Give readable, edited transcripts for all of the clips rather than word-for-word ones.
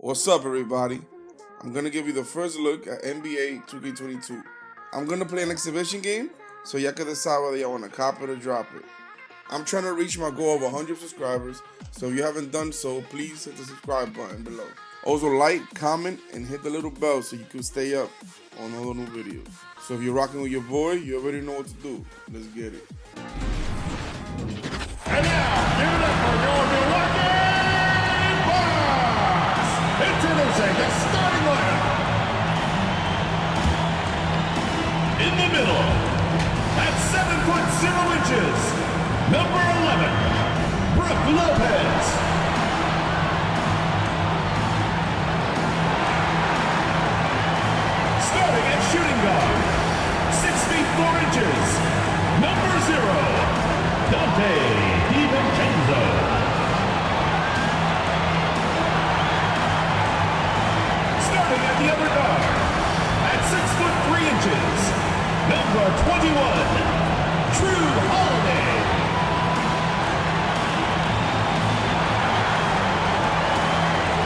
What's up, everybody? I'm gonna give you the first look at NBA 2K22. I'm gonna play an exhibition game, so y'all can decide whether y'all wanna cop it or drop it. I'm trying to reach my goal of 100 subscribers, so if you haven't done so, please hit the subscribe button below. Also like, comment, and hit the little bell so you can stay up on all the new videos. So if you're rocking with your boy, you already know what to do. Let's get it. And now, give it up for your Milwaukee Bucks! Introducing the starting lineup. In the middle, at 7'0", number 11, Brook Lopez. Starting at shooting guard, 6'4", number 0, Dante DiVincenzo. Starting at the other guard, at 6'3", number 21, Drew Holiday.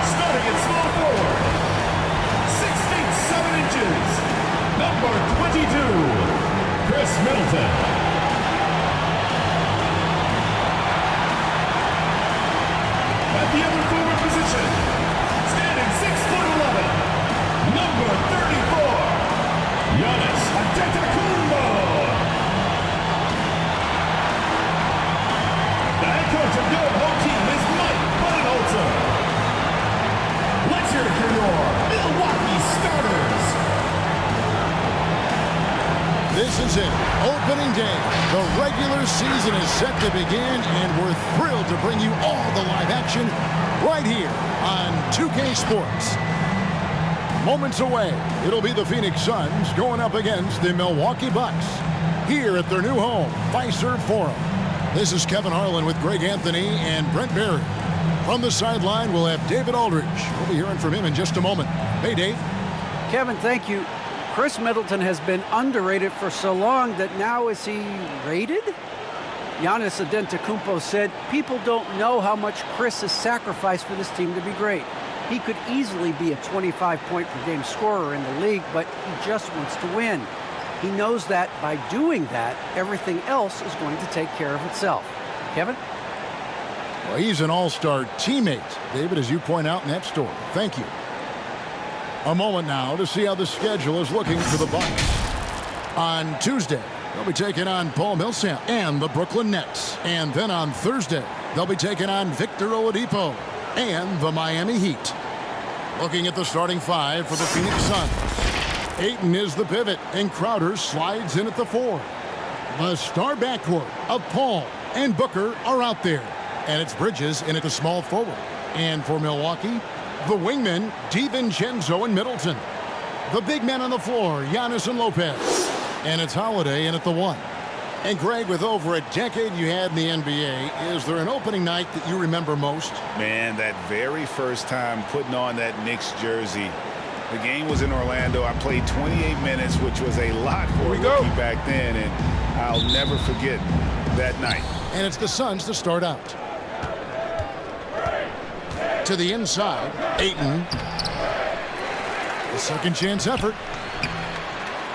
Starting at small forward, 6'7", number 22, Chris Middleton. At the other forward position, standing 6'11", number 34, Giannis Antetokounmpo. The head coach of your home team is Mike Budenholzer. Let's hear it for your Milwaukee starters. This is it, opening day. The regular season is set to begin, and we're thrilled to bring you all the live action right here on 2K Sports. Moments away, it'll be the Phoenix Suns going up against the Milwaukee Bucks here at their new home, Fiserv Forum. This is Kevin Harlan with Greg Anthony and Brent Barry. From the sideline, we'll have David Aldridge. We'll be hearing from him in just a moment. Hey, Dave. Kevin, thank you. Chris Middleton has been underrated for so long that now is he rated? Giannis Antetokounmpo said, people don't know how much Chris has sacrificed for this team to be great. He could easily be a 25-point-per-game scorer in the league, but he just wants to win. He knows that by doing that, everything else is going to take care of itself. Kevin? Well, he's an all-star teammate, David, as you point out in that story. Thank you. A moment now to see how the schedule is looking for the Bucks. On Tuesday, they'll be taking on Paul Millsap and the Brooklyn Nets. And then on Thursday, they'll be taking on Victor Oladipo and the Miami Heat. Looking at the starting five for the Phoenix Suns. Ayton is the pivot, and Crowder slides in at the 4. The star backcourt of Paul and Booker are out there. And it's Bridges in at the small forward. And for Milwaukee, the wingmen, DiVincenzo and Middleton. The big men on the floor, Giannis and Lopez. And it's Holiday in at the 1. And Greg, with over a decade you had in the NBA, is there an opening night that you remember most? Man, that very first time putting on that Knicks jersey. The game was in Orlando. I played 28 minutes, which was a lot for a rookie back then, and I'll never forget that night. And it's the Suns to start out. To the inside, Ayton. A second chance effort.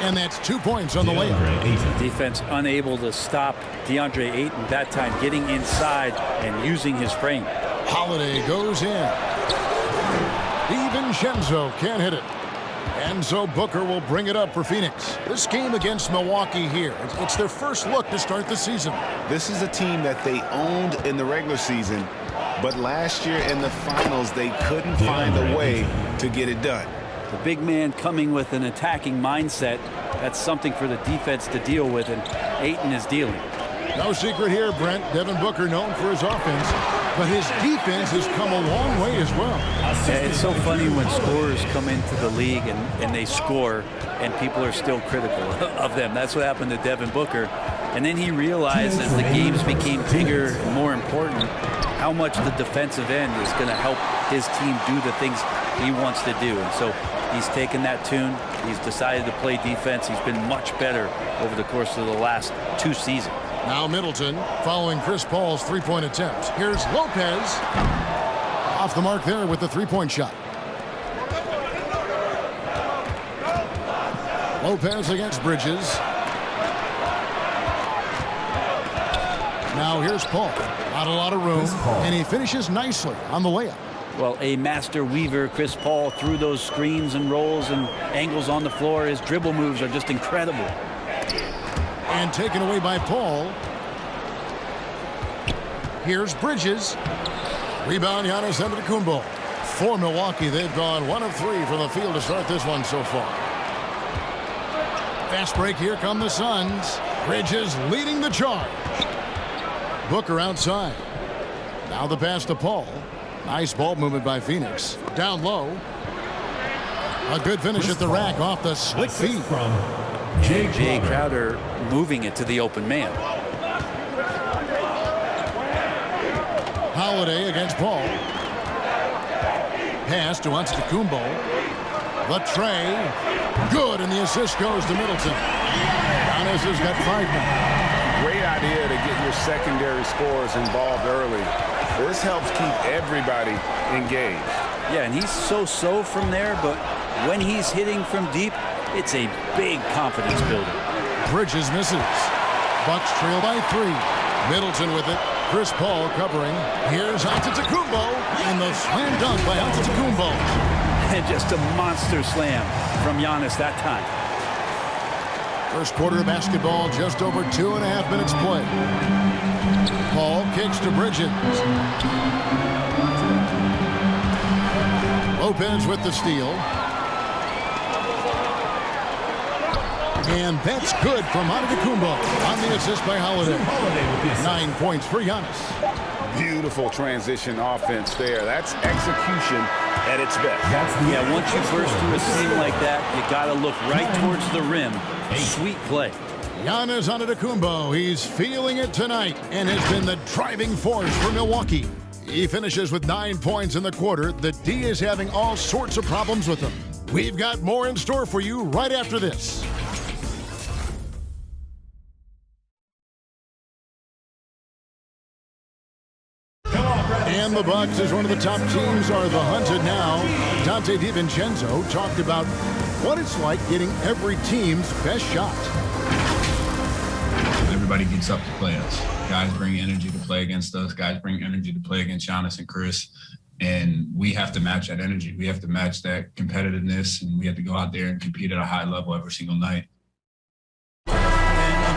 And that's 2 points on the layup. Defense unable to stop DeAndre Ayton that time, getting inside and using his frame. Holiday goes in. DiVincenzo can't hit it. And so Booker will bring it up for Phoenix. This game against Milwaukee here, it's their first look to start the season. This is a team that they owned in the regular season, but last year in the finals, they couldn't find a way to get it done. The big man coming with an attacking mindset, that's something for the defense to deal with, and Ayton is dealing. No secret here, Brent. Devin Booker known for his offense, but his defense has come a long way as well. Yeah, it's so funny when scorers come into the league and they score, and people are still critical of them. That's what happened to Devin Booker. And then he realized as the games became bigger and more important, how much the defensive end is going to help his team do the things he wants to do. And so he's taken that tune. He's decided to play defense. He's been much better over the course of the last 2 seasons. Now Middleton following Chris Paul's three-point attempt. Here's Lopez. Off the mark there with the three-point shot. Lopez against Bridges. Now here's Paul. Not a lot of room, and he finishes nicely on the layup. Well, a master weaver, Chris Paul, through those screens and rolls and angles on the floor. His dribble moves are just incredible. And taken away by Paul. Here's Bridges. Rebound, Giannis Antetokounmpo. For Milwaukee, they've gone 1 of 3 from the field to start this one so far. Fast break, here come the Suns. Bridges leading the charge. Booker outside. Now the pass to Paul. Nice ball movement by Phoenix. Down low. A good finish at the rack off the slick feed. From Jay Crowder moving it to the open man. Holiday against Paul. Pass to Antetokounmpo. The tray. Good, and the assist goes to Middleton. Giannis has got 5 now. Great idea to get your secondary scorers involved early. This helps keep everybody engaged. Yeah, and he's so from there, but when he's hitting from deep, it's a big confidence builder. Bridges misses. Bucks trail by 3. Middleton with it. Chris Paul covering. Here's Antetokounmpo, and the slam dunk by Antetokounmpo. And just a monster slam from Giannis that time. First quarter of basketball, just over 2.5 minutes play. Paul kicks to Bridges. Lopez with the steal. And that's good from Antetokounmpo on the assist by Holiday. 9 points for Giannis. Beautiful transition offense there. That's execution at its best. Yeah, once you burst through a seam like that, you got to look right towards the rim. Sweet play. Giannis Antetokounmpo, he's feeling it tonight and has been the driving force for Milwaukee. He finishes with 9 points in the quarter. The D is having all sorts of problems with him. We've got more in store for you right after this. And the Bucks, as one of the top teams, are the hunted now. Dante DiVincenzo talked about what it's like getting every team's best shot. Everybody gets up to play us. Guys bring energy to play against us. Guys bring energy to play against Giannis and Chris. And we have to match that energy. We have to match that competitiveness, and we have to go out there and compete at a high level every single night.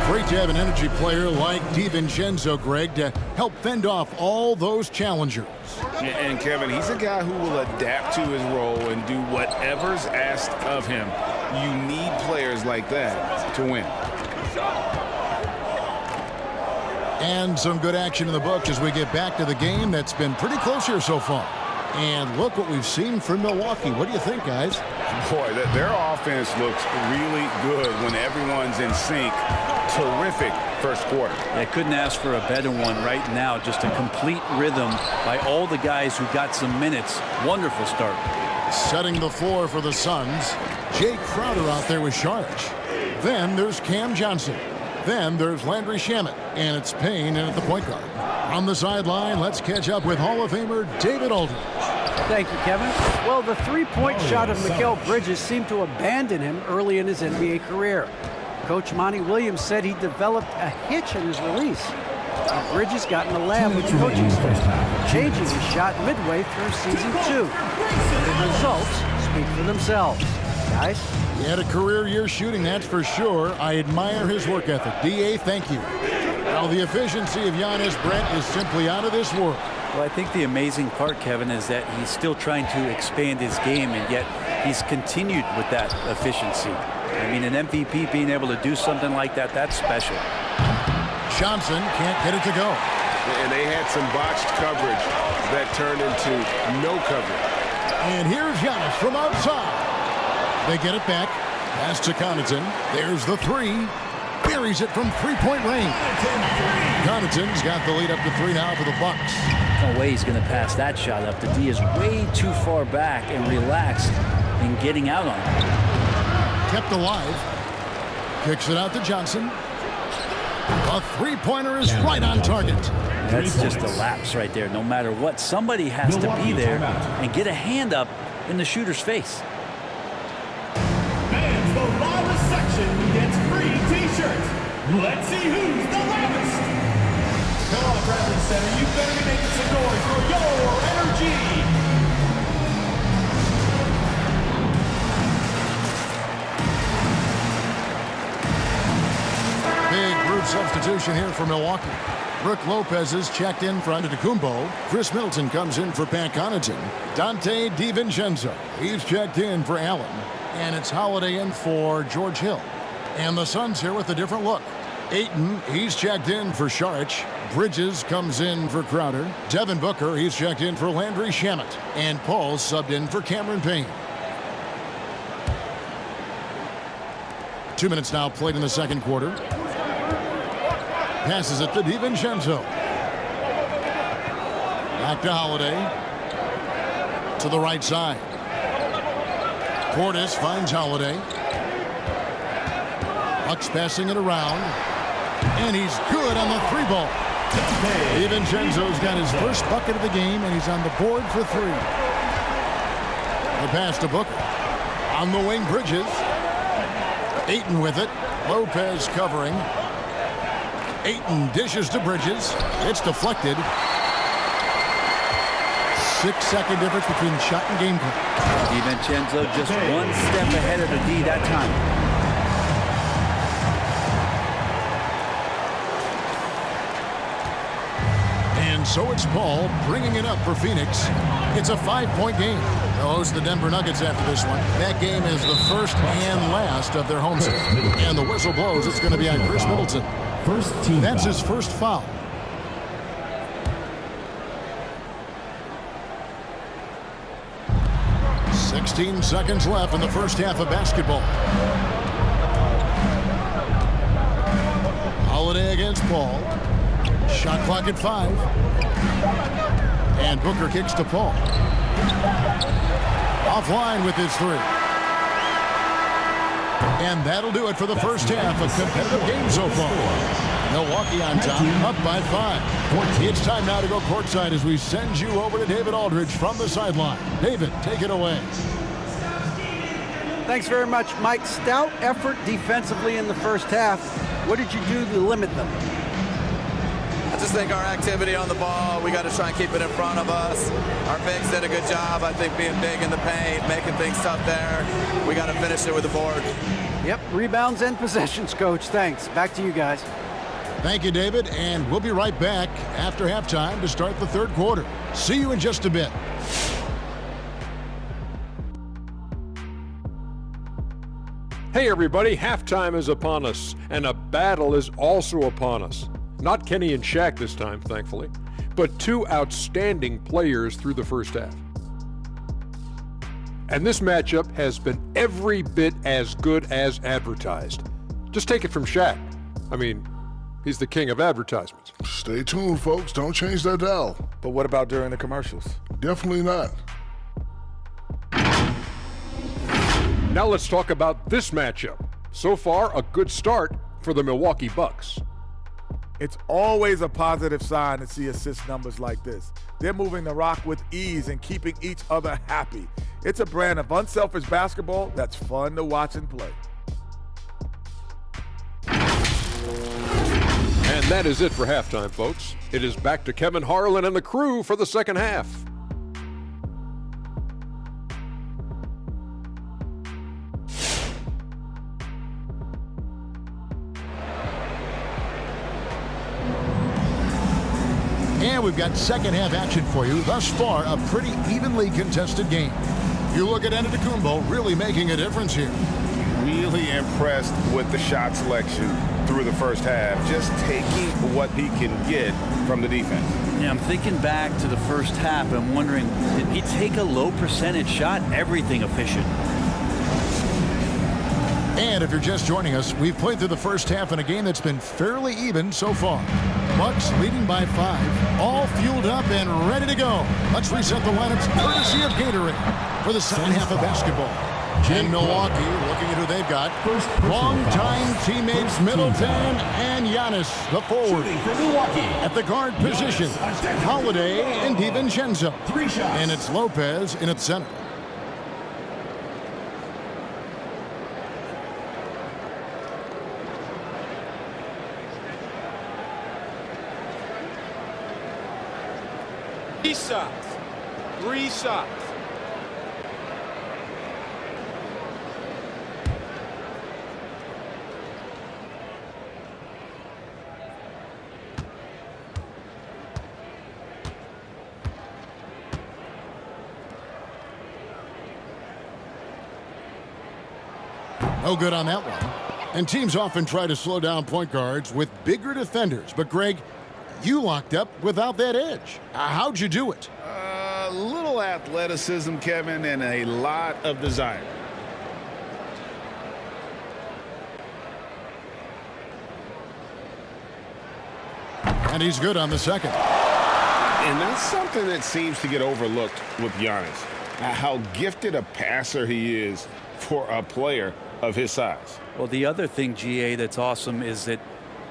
Great to have an energy player like DiVincenzo, Greg, to help fend off all those challengers. And Kevin, he's a guy who will adapt to his role and do whatever's asked of him. You need players like that to win. And some good action in the books as we get back to the game that's been pretty close here so far. And look what we've seen from Milwaukee. What do you think, guys? Boy, their offense looks really good when everyone's in sync. Terrific first quarter. I couldn't ask for a better one right now. Just a complete rhythm by all the guys who got some minutes. Wonderful start. Setting the floor for the Suns. Jay Crowder out there with charge. Then there's Cam Johnson. Then there's Landry Shamet. And it's Payne in at the point guard. On the sideline, let's catch up with Hall of Famer David Aldridge. Thank you, Kevin. Well, the three-point shot of Mikal Bridges seemed to abandon him early in his NBA career. Coach Monty Williams said he developed a hitch in his release. Bridges got in the lab with the coaching staff, changing his shot midway through season 2. The results speak for themselves. Guys? He had a career year shooting, that's for sure. I admire his work ethic. D.A., thank you. Now, the efficiency of Giannis, Brent, is simply out of this world. Well, I think the amazing part, Kevin, is that he's still trying to expand his game, and yet he's continued with that efficiency. I mean, an MVP being able to do something like that, that's special. Johnson can't get it to go. And they had some botched coverage that turned into no coverage. And here's Giannis from outside. They get it back. Pass to Connaughton. There's the three. Buries it from three-point range. Connaughton's got the lead up to 3 now for the Bucks. No way he's going to pass that shot up. The D is way too far back and relaxed in getting out on it. Kept alive. Kicks it out to Johnson. A three-pointer is right on target. That's just a lapse right there. No matter what, somebody has to be there and get a hand up in the shooter's face. And the loudest section gets free t-shirts. Let's see who's the loudest. Come on, Bradley Center, you better be making some noise for your energy. Big group substitution here for Milwaukee. Brook Lopez is checked in for Antetokounmpo. Chris Middleton comes in for Pat Connaughton. Dante DiVincenzo, he's checked in for Allen. And it's Holiday in for George Hill. And the Suns here with a different look. Ayton, he's checked in for Saric. Bridges comes in for Crowder. Devin Booker, he's checked in for Landry Shamet. And Paul subbed in for Cameron Payne. 2 minutes now played in the second quarter. Passes it to DiVincenzo. Back to Holiday. To the right side. Portis finds Holiday. Bucks passing it around. And he's good on the three ball. DiVincenzo's got his first bucket of the game, and he's on the board for three. The pass to Booker. On the wing, Bridges. Ayton with it. Lopez covering. Ayton dishes to Bridges. It's deflected. 6-second difference between shot and game clock. DiVincenzo just one step ahead of the D that time. And so it's Paul bringing it up for Phoenix. It's a 5-point game. They'll host the Denver Nuggets after this one. That game is the first and last of their home set. And the whistle blows. It's going to be on Chris Middleton. First team. That's his first foul. "16 seconds left in the first half of basketball. Holiday against Paul. Shot clock at 5. And Booker kicks to Paul. Offline with his three. And that'll do it for the first half. A competitive game so far. Milwaukee on top, up by 5. It's time now to go courtside as we send you over to David Aldridge from the sideline. David, take it away. Thanks very much, Mike. Stout effort defensively in the first half. What did you do to limit them? I just think our activity on the ball, we got to try and keep it in front of us. Our bigs did a good job, I think, being big in the paint, making things tough there. We got to finish it with the board. Yep, rebounds and possessions, Coach. Thanks. Back to you guys. Thank you, David, and we'll be right back after halftime to start the third quarter. See you in just a bit. Hey everybody, halftime is upon us, and a battle is also upon us. Not Kenny and Shaq this time, thankfully, but two outstanding players through the first half. And this matchup has been every bit as good as advertised. Just take it from Shaq. I mean, he's the king of advertisements. Stay tuned, folks. Don't change that dial. But what about during the commercials? Definitely not. Now let's talk about this matchup. So far, a good start for the Milwaukee Bucks. It's always a positive sign to see assist numbers like this. They're moving the rock with ease and keeping each other happy. It's a brand of unselfish basketball that's fun to watch and play. And that is it for halftime, folks. It is back to Kevin Harlan and the crew for the second half. And we've got second half action for you. Thus far, a pretty evenly contested game. You look at Antetokounmpo really making a difference here. Really impressed with the shot selection through the first half, just taking what he can get from the defense. Yeah, I'm thinking back to the first half. I'm wondering, did he take a low percentage shot? Everything efficient. And if you're just joining us, we've played through the first half in a game that's been fairly even so far. Bucks leading by 5, all fueled up and ready to go. Let's reset the lineups courtesy of Gatorade for the second half of basketball. In Milwaukee, looking at who they've got. Long-time teammates Middleton and Giannis, the forward. At the guard position, Holiday and DiVincenzo. And it's Lopez in at center. 3 shots. 3 shots. No good on that one. And teams often try to slow down point guards with bigger defenders. But, Greg, you locked up without that edge. How'd you do it? A little athleticism, Kevin, and a lot of desire. And he's good on the second. And that's something that seems to get overlooked with Giannis. How gifted a passer he is for a player of his size. Well, the other thing, GA, that's awesome is that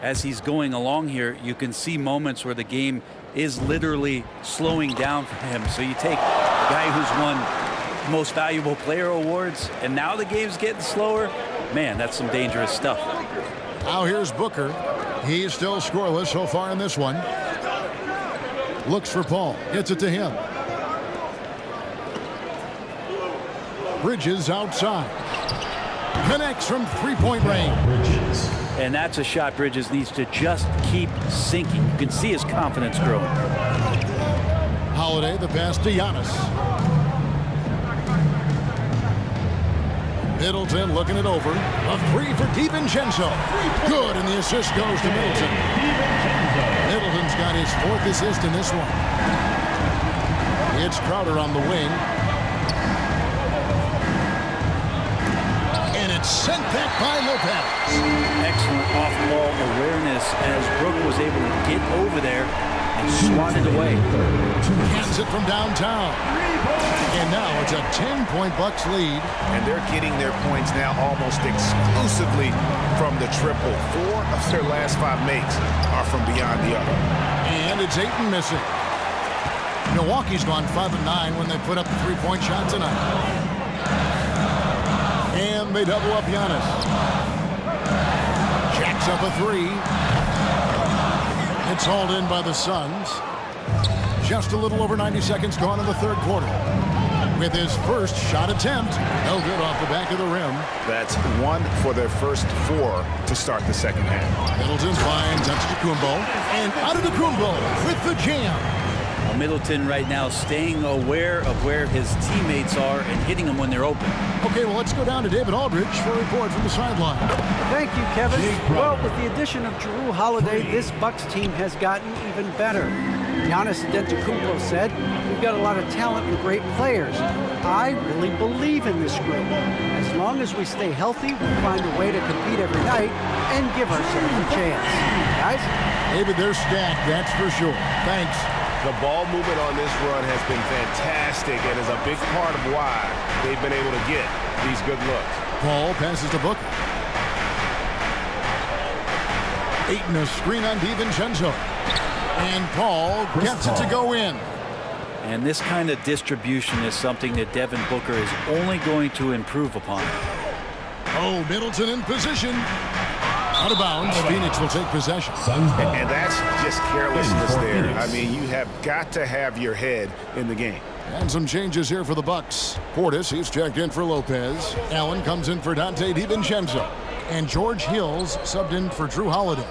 as he's going along here, you can see moments where the game is literally slowing down for him. So you take a guy who's won most valuable player awards, and now the game's getting slower. Man, that's some dangerous stuff. Now here's Booker. He's still scoreless so far in this one. Looks for Paul. Gets it to him. Bridges outside. Connects from three-point range. And that's a shot Bridges needs to just keep sinking. You can see his confidence growing. Holiday, the pass to Giannis. Middleton looking it over. A three for DiVincenzo. Good, and the assist goes to Middleton. Middleton's got his 4th assist in this one. It's Crowder on the wing. And it's sent back by Lopez. Excellent off-ball awareness as Brook was able to get over there and swat it away. Gets it from downtown. And now it's a 10-point Bucks lead. And they're getting their points now almost exclusively from the triple. 4 of their last 5 makes are from beyond the arc. And it's Ayton missing. Milwaukee's gone 5-9 when they put up the three-point shot tonight. And they double up Giannis. Jacks up a 3. It's hauled in by the Suns. Just a little over 90 seconds gone in the 3rd quarter. With his first shot attempt, no good off the back of the rim. That's 1 for their first 4 to start the second half. Middleton finds Antetokounmpo, and Antetokounmpo with the jam. Well, Middleton right now staying aware of where his teammates are and hitting them when they're open. Okay, well, let's go down to David Aldridge for a report from the sideline. Thank you, Kevin. Well, with the addition of Jrue Holiday, this Bucks team has gotten even better. Giannis Antetokounmpo said, "We've got a lot of talent and great players. I really believe in this group. As long as we stay healthy, we'll find a way to compete every night and give ourselves a chance." Guys? David, they're stacked, that's for sure. Thanks. The ball movement on this run has been fantastic and is a big part of why they've been able to get these good looks. Paul passes to Booker. Ayton a screen on DiVincenzo. And Paul gets it to go in. And this kind of distribution is something that Devin Booker is only going to improve upon. Oh, Middleton in position. Out of bounds. Phoenix will take possession. And that's just carelessness there. I mean, you have got to have your head in the game. And some changes here for the Bucks. Portis, he's checked in for Lopez. Allen comes in for Dante DiVincenzo. And George Hill's subbed in for Jrue Holiday.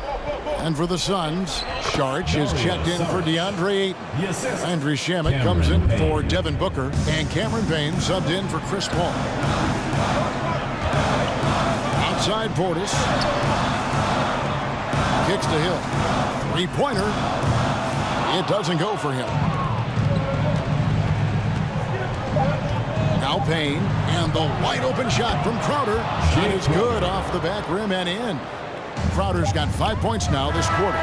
And for the Suns, Sharch is checked in for DeAndre Ayton. Andrew Shamet comes in for Devin Booker. And Cameron Payne subbed in for Chris Paul. Outside Portis. Kicks to Hill. Three-pointer. It doesn't go for him. Now Payne, and the wide-open shot from Crowder. Shot is good off the back rim and in. Crowder's got 5 points now this quarter.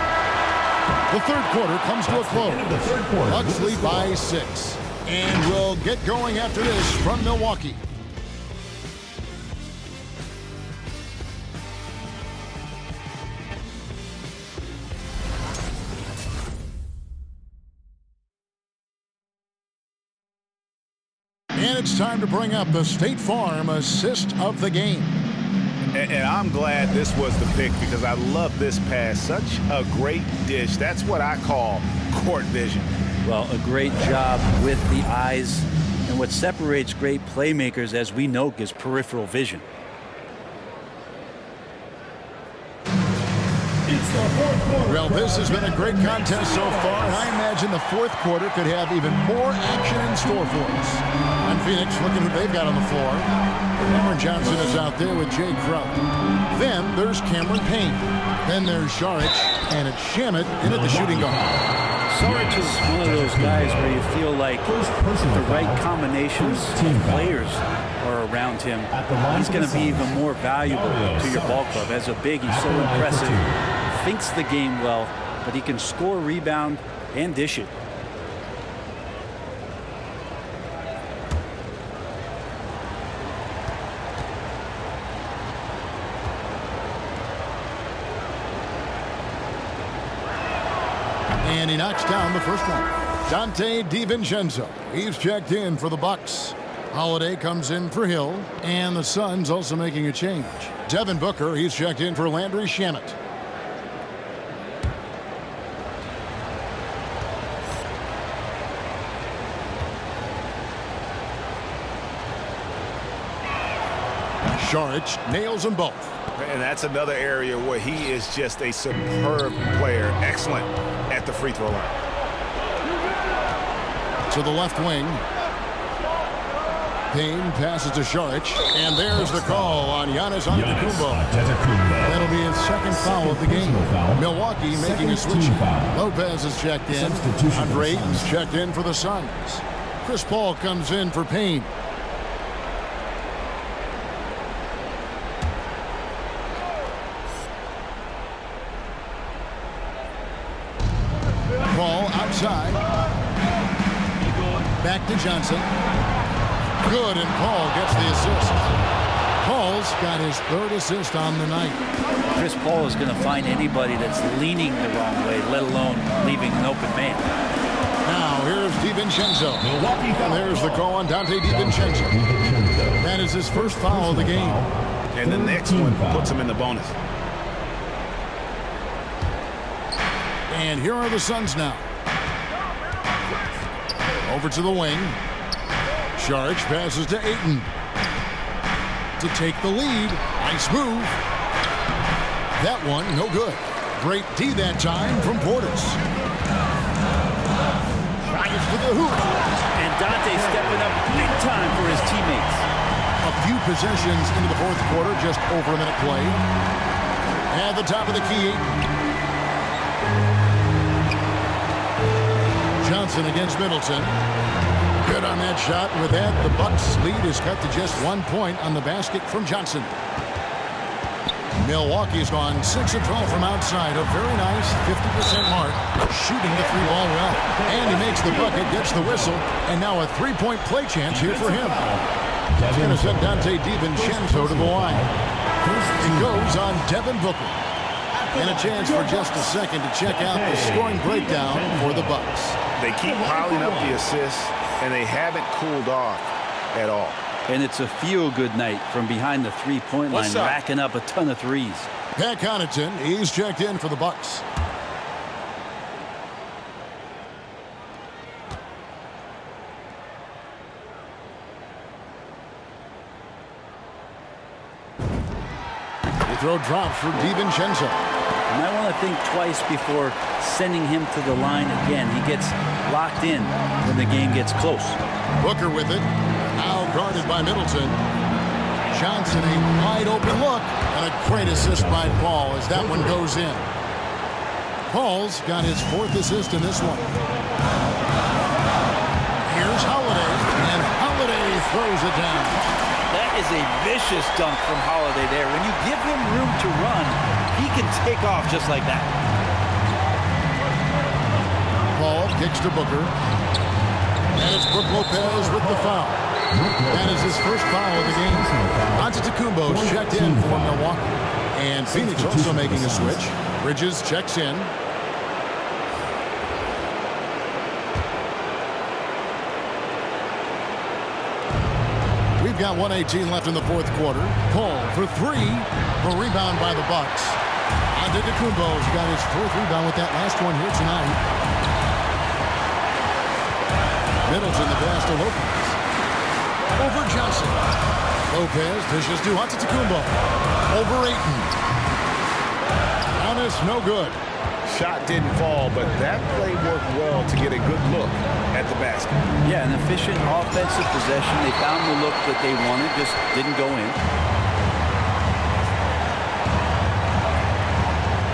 The 3rd quarter comes to a close. Bucks lead by 6. And we'll get going after this from Milwaukee. And it's time to bring up the State Farm assist of the game. And I'm glad this was the pick because I love this pass. Such a great dish. That's what I call court vision. Well, a great job with the eyes. And what separates great playmakers, as we know, is peripheral vision. Well, this has been a great contest so far, and I imagine the fourth quarter could have even more action in store for us. And Phoenix, looking who they've got on the floor. Cameron Johnson is out there with Jay Crow. Then there's Cameron Payne. Then there's Šarić, and it's Shamet in at the shooting guard. Šarić is one of those guys where you feel like the right combinations of players are around him, he's going to be even more valuable to your ball club. As a big, he's so impressive. Thinks the game well, but he can score, rebound, and dish it. And he knocks down the first one. Dante DiVincenzo. He's checked in for the Bucks. Holiday comes in for Hill. And the Suns also making a change. Devin Booker, he's checked in for Landry Shamet. Šarić nails them both. And that's another area where he is just a superb player. Excellent at the free throw line. To the left wing. Payne passes to Šarić. And there's the call on Giannis Antetokounmpo. That'll be his second foul of the game. Milwaukee making a switch. Lopez is checked in. Andre Ayton's checked in for the Suns. Chris Paul comes in for Payne. Paul outside. Back to Johnson. Good, and Paul gets the assist. Paul's got his third assist on the night. Chris Paul is going to find anybody that's leaning the wrong way, let alone leaving an open man. Now here's DiVincenzo. And there's the call on Dante DiVincenzo. That is his first foul of the game. And the next one puts him in the bonus. And here are the Suns now. Over to the wing. Šarić passes to Ayton. To take the lead. Nice move. That one, no good. Great D that time from Portis. Drives to the hoop. And Dante stepping up big time for his teammates. A few possessions into the fourth quarter, just over a minute played. At the top of the key. Johnson against Middleton. Good on that shot. With that, the Bucks lead is cut to just 1 point on the basket from Johnson. Milwaukee's gone 6 of 12 from outside. A very nice 50% mark. Shooting the three ball well. And he makes the bucket, gets the whistle, and now a three-point play chance here for him. He's going to send Dante DiVincenzo to the line. It goes on Devin Booker. And a chance for just a second to check out the scoring breakdown for the Bucks. They keep piling up the assists, and they haven't cooled off at all. And it's a feel-good night from behind the three-point line, racking up a ton of threes. Pat Connaughton, he's checked in for the Bucks. The throw drops for DiVincenzo. You might want to think twice before sending him to the line again. He gets locked in when the game gets close. Booker with it. Now guarded by Middleton. Johnson, a wide open look. And a great assist by Paul as that one goes in. Paul's got his fourth assist in this one. Here's Holiday. And Holiday throws it down. That is a vicious dunk from Holiday there. When you give him room to run, he can take off just like that. Paul kicks to Booker. And it's Brook Lopez with the foul. That is his first foul of the game. Antetokounmpo's checked in for Milwaukee. And Phoenix also making a switch. Bridges checks in. We've got 1:18 left in the fourth quarter. Paul for three. A rebound by the Bucks. Antetokounmpo's got his fourth rebound with that last one here tonight. Middleton, the pass to Lopez. Over Johnson. Lopez dishes to Antetokounmpo. Over Ayton. Giannis, no good. Shot didn't fall, but that play worked well to get a good look at the basket. Yeah, an efficient offensive possession. They found the look that they wanted, just didn't go in.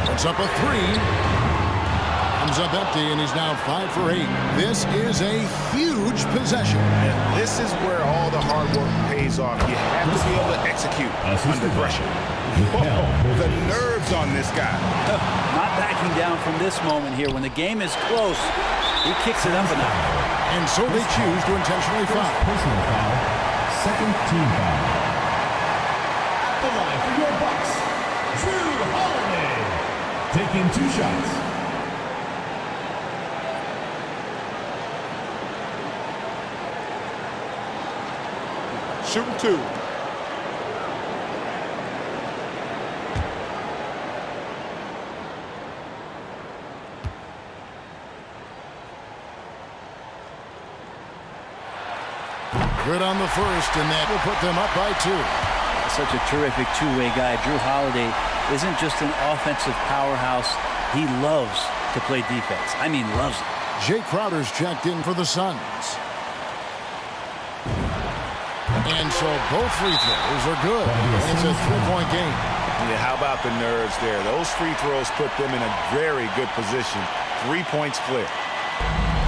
Puts up a three. Comes up empty, and he's now 5 for 8. This is a huge possession. And this is where all the hard work pays off. You have to be able to execute under pressure. Whoa, the nerves on this guy. Not backing down from this moment here. When the game is close, he kicks it up a notch. And so they choose to intentionally foul. Personal foul. Second team foul. At the line for your Bucks, Drew Holiday. Taking 2 shots. Shooting 2. Good on the first, and that will put them up by 2. Such a terrific two-way guy. Drew Holiday isn't just an offensive powerhouse. He loves to play defense. I mean, loves it. Jay Crowder's checked in for the Suns. And so both free throws are good. It's a 3-point game. Yeah, how about the nerves there? Those free throws put them in a very good position. 3 points clear.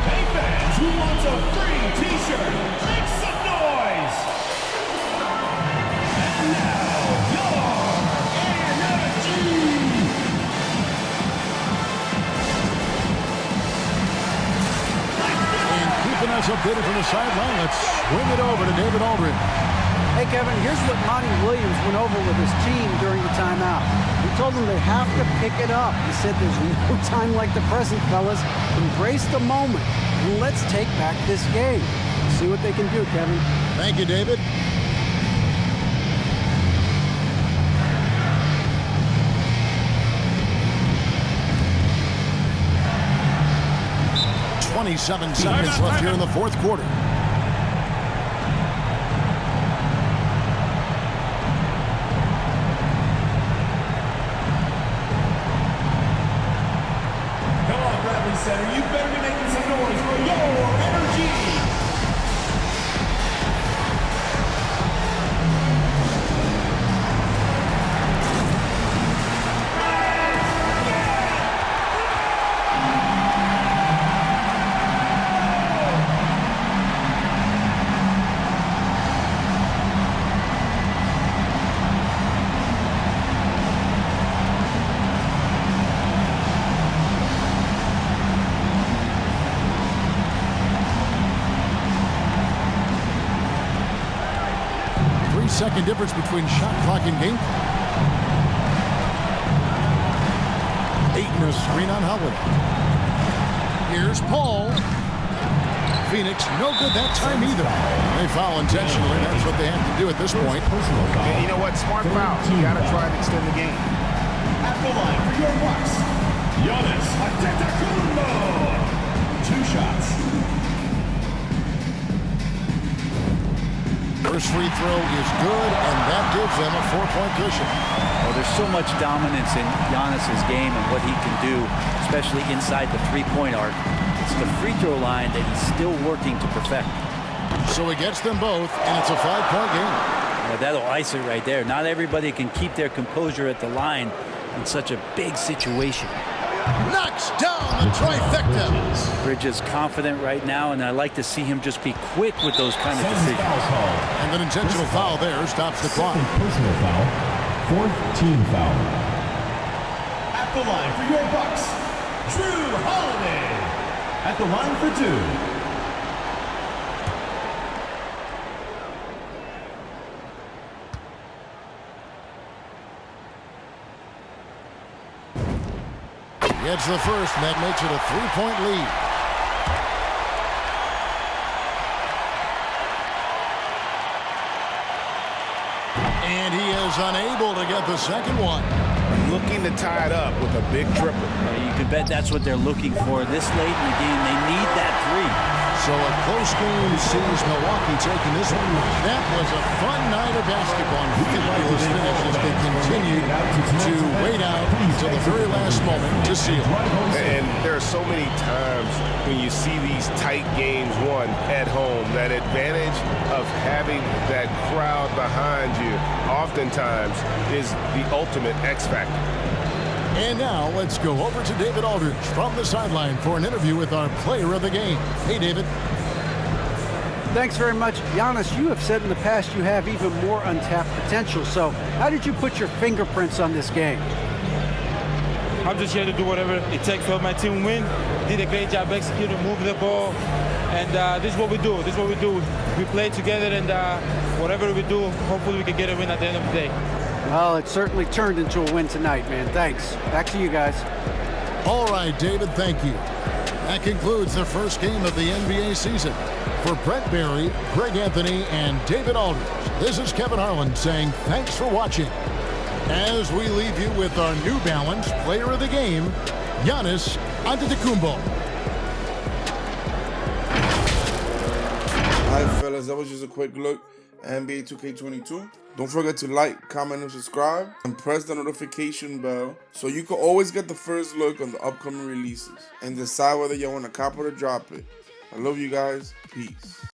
Hey fans, who wants a free t-shirt? Make some noise! And now, your energy! And keeping us updated from the sideline, let's swing it over to David Aldridge. Hey, Kevin, here's what Monty Williams went over with his team during the timeout. He told them they have to pick it up. He said there's no time like the present, fellas. Embrace the moment, and let's take back this game. See what they can do, Kevin. Thank you, David. .27 seconds left here in the fourth quarter. Center, you better be making some noise for your energy. Second difference between shot clock and game clock. 8 and a screen on Howard. Here's Paul. Phoenix, no good that time either. They foul intentionally. That's what they have to do at this point. And you know what? Smart foul. You got to try and extend the game. At the line for your Bucks, Giannis Antetokounmpo. 2 shots. First free throw is good, and that gives them a 4-point cushion. Well, there's so much dominance in Giannis's game and what he can do, especially inside the three-point arc. It's the free throw line that he's still working to perfect. So he gets them both, and it's a 5-point game. Well, that'll ice it right there. Not everybody can keep their composure at the line in such a big situation. Knocks down the trifecta. Bridges confident right now, and I like to see him just be quick with those kind of decisions. And an intentional foul there stops the clock. Personal foul. 4th team foul. At the line for your Bucks, Drew Holiday. At the line for 2. Gets the first, and that makes it a 3-point lead. And he is unable to get the second one. Looking to tie it up with a big triple. You can bet that's what they're looking for this late in the game. They need that 3. So a close game sees Milwaukee taking this one. That was a fun night of basketball. Who could like this finish as they continue to wait out until the very last moment to seal it. And there are so many times when you see these tight games won at home, that advantage of having that crowd behind you oftentimes is the ultimate X factor. And now let's go over to David Aldridge from the sideline for an interview with our player of the game. Hey, David. Thanks very much. Giannis, you have said in the past you have even more untapped potential. So how did you put your fingerprints on this game? I'm just here to do whatever it takes to help my team win. Did a great job executing, moving the ball. And this is what we do. This is what we do. We play together, and whatever we do, hopefully we can get a win at the end of the day. Well, it certainly turned into a win tonight, man. Thanks. Back to you guys. All right, David, thank you. That concludes the first game of the NBA season. For Brent Barry, Greg Anthony, and David Aldridge, this is Kevin Harlan saying thanks for watching. As we leave you with our New Balance player of the game, Giannis Antetokounmpo. All right, fellas, that was just a quick look at NBA 2K22. Don't forget to like, comment, and subscribe, and press the notification bell so you can always get the first look on the upcoming releases and decide whether you want to cop or to drop it. I love you guys. Peace.